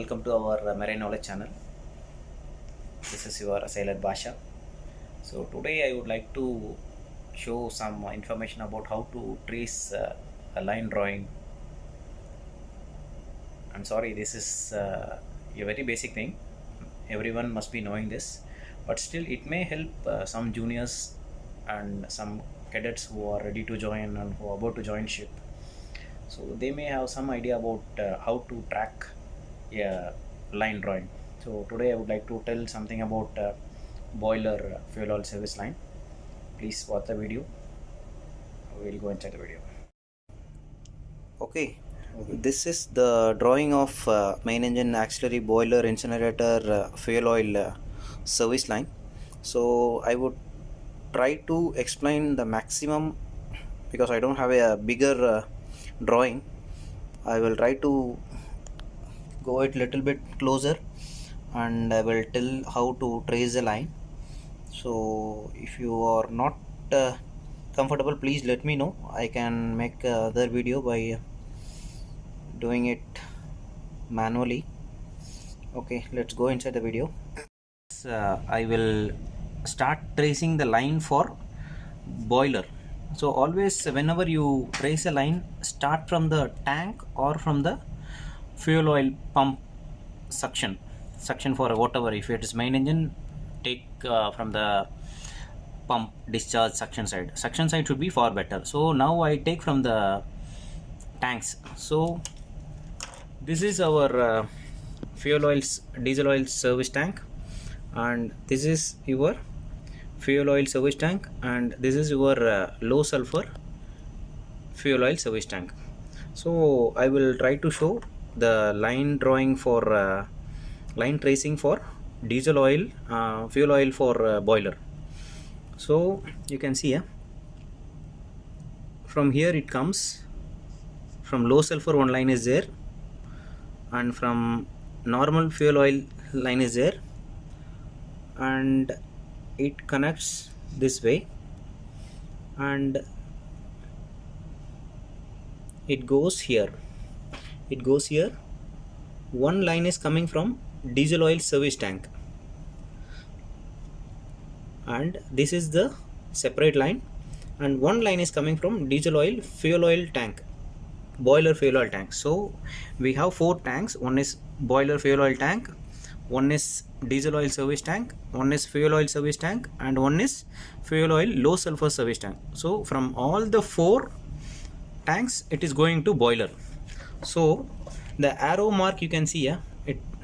welcome to our Marine Knowledge channel. This is your sailor Basha. So today I would like to show some information about how to trace a line drawing. I'm sorry, this is a very basic thing. Everyone must be knowing this, but still it may help some juniors and some cadets who are ready to join and who are about to join ship. So they may have some idea about how to track a line drawing. So today I would like to tell something about boiler fuel oil service line. Please watch the video. We'll go inside the video. Okay, this is the drawing of main engine auxiliary boiler incinerator fuel oil service line. So I would try to explain the maximum because I don't have a bigger drawing. I will try to go it little bit closer and I will tell how to trace the line. So if you are not comfortable, please let me know. I can make other video by doing it manually. Okay, let's go inside the video. I will start tracing the line for boiler. So always whenever you trace a line, start from the tank or from the fuel oil pump suction for whatever. If it is main engine, take from the pump discharge suction side should be far better. So now I take from the tanks. So this is our fuel oils diesel oil service tank, and this is your fuel oil service tank, and this is your low sulfur fuel oil service tank. So I will try to show the line drawing for line tracing for diesel oil fuel oil for boiler. So you can see from here it comes from low sulfur, one line is there, and from normal fuel oil line is there, and it connects this way and it goes here. One line is coming from diesel oil service tank, and this is the separate line, and one line is coming from diesel oil fuel oil tank, boiler fuel oil tank. So we have four tanks. One is boiler fuel oil tank, one is diesel oil service tank, one is fuel oil service tank, and one is fuel oil low sulfur service tank. So from all the four tanks it is going to boiler. So the arrow mark you can see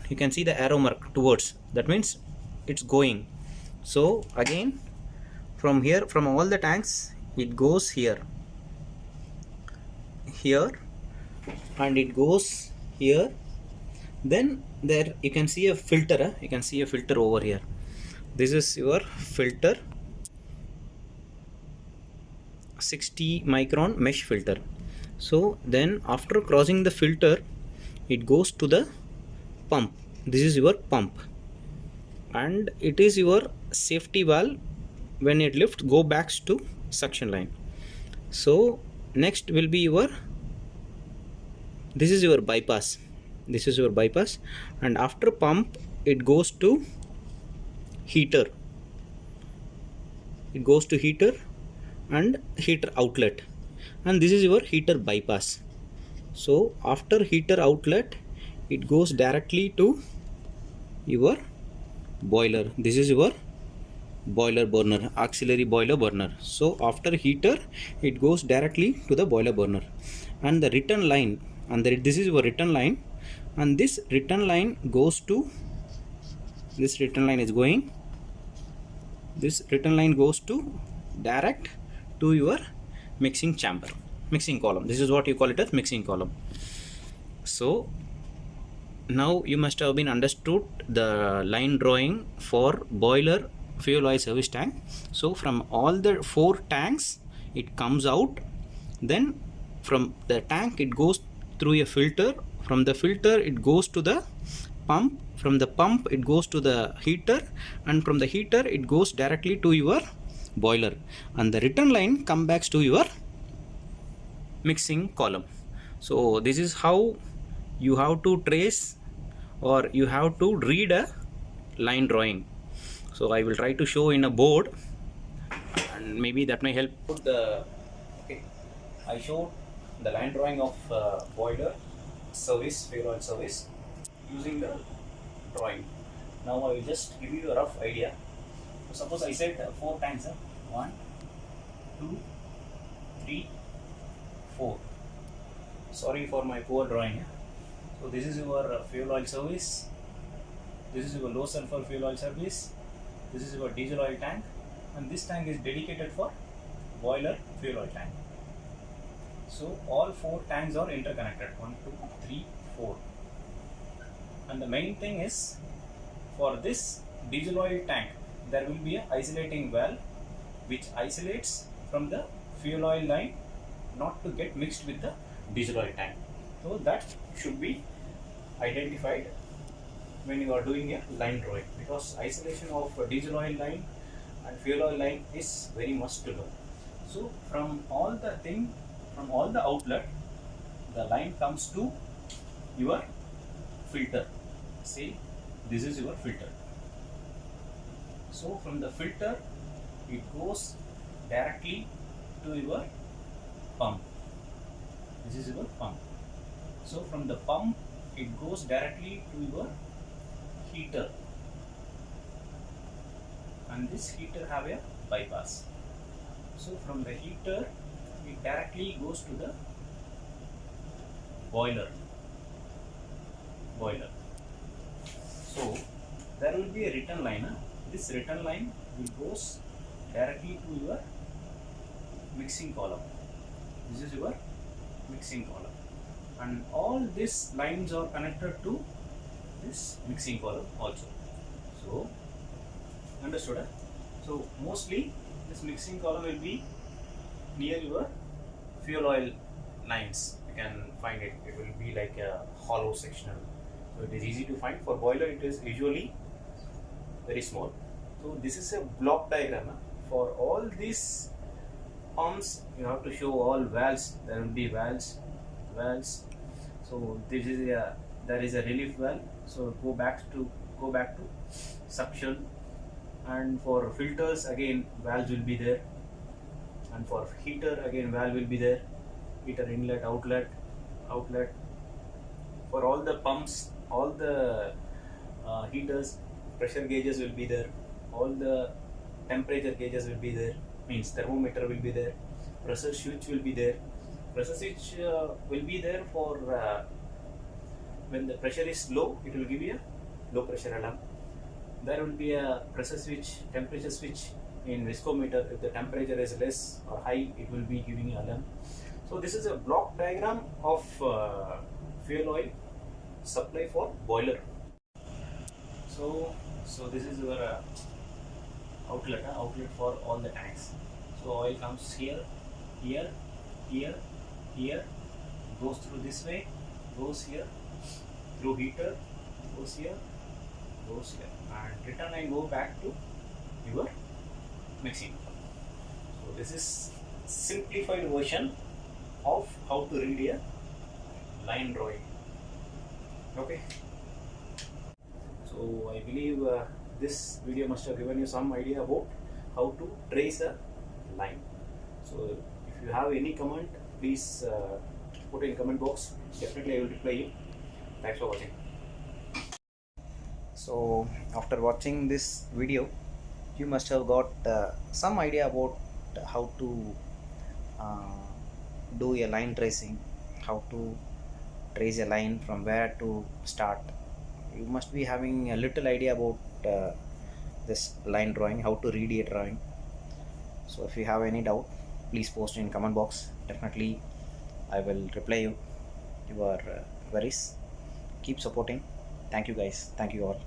you can see the arrow mark towards, that means it's going. So again from here, from all the tanks it goes here and it goes here. Then there you can see a filter over here. This is your filter, 60 micron mesh filter. So then after crossing the filter it goes to the pump. This is your pump, and it is your safety valve. When it lifts, go back to suction line. So next will be your, this is your bypass, and after pump it goes to heater, and heater outlet, and this is your heater bypass. So after heater outlet it goes directly to your boiler. This is your boiler burner, auxiliary boiler burner. So after heater it goes directly to the boiler burner, and the return line, and this is your return line, and this return line goes to, this return line goes to direct to your mixing chamber, mixing column. This is what you call it as mixing column. So now you must have been understood the line drawing for boiler fuel oil service tank. So from all the four tanks it comes out, then from the tank it goes through a filter, from the filter it goes to the pump, from the pump it goes to the heater, and from the heater it goes directly to your boiler, and the return line comes back to your mixing column. So this is how you have to trace or you have to read a line drawing. So I will try to show in a board, and maybe that may help. Okay, I showed the line drawing of boiler service, fuel oil service, using the drawing. Now I will just give you a rough idea. So suppose I said 4 tanks. 1, 2, 3, 4. Sorry for my poor drawing. So this is your fuel oil service. This is your low sulfur fuel oil service. This is your diesel oil tank, and this tank is dedicated for boiler fuel oil tank. So all 4 tanks are interconnected. 1, 2, 3, 4. And the main thing is, for this diesel oil tank, there will be a isolating valve which isolates from the fuel oil line, not to get mixed with the diesel oil tank. So that should be identified when you are doing a line drawing, because isolation of diesel oil line and fuel oil line is very must to know. So from all the outlet, the line comes to your filter. See, this is your filter. So from the filter, it goes directly to your pump. This is your pump. So from the pump, it goes directly to your heater, and this heater have a bypass. So from the heater, it directly goes to the boiler. So there will be a return line. This return line will goes directly to your mixing column. This is your mixing column, and all these lines are connected to this mixing column also. So understood? So mostly this mixing column will be near your fuel oil lines. You can find it. It will be like a hollow sectional. So it is easy to find. For boiler, it is usually very small. So this is a block diagram. For all these pumps, you have to show all valves. There will be valves. So this is there is a relief valve. So go back to suction, and for filters again valves will be there, and for heater again valve will be there. Heater inlet, outlet. For all the pumps, all the heaters, pressure gauges will be there. All the temperature gauges will be there. Means thermometer will be there. Pressure switch will be there. Pressure switch will be there for when the pressure is low, it will give you a low pressure alarm. There will be a pressure switch, temperature switch in viscometer. If the temperature is less or high, it will be giving you alarm. So this is a block diagram of fuel oil supply for boiler. So this is your outlet for all the tanks. So oil comes here, goes through this way, goes here, through heater, goes here, and return and go back to your mixing. So this is simplified version of how to read a line drawing. Okay. So I believe this video must have given you some idea about how to trace a line. So if you have any comment, please put in comment box. Definitely I will reply you. Thanks for watching. So after watching this video, you must have got some idea about how to do a line tracing, how to trace a line from where to start. You must be having a little idea about this line drawing, how to read a drawing. So if you have any doubt, please post in comment box. Definitely I will reply you your queries. Keep supporting. Thank you guys. Thank you all.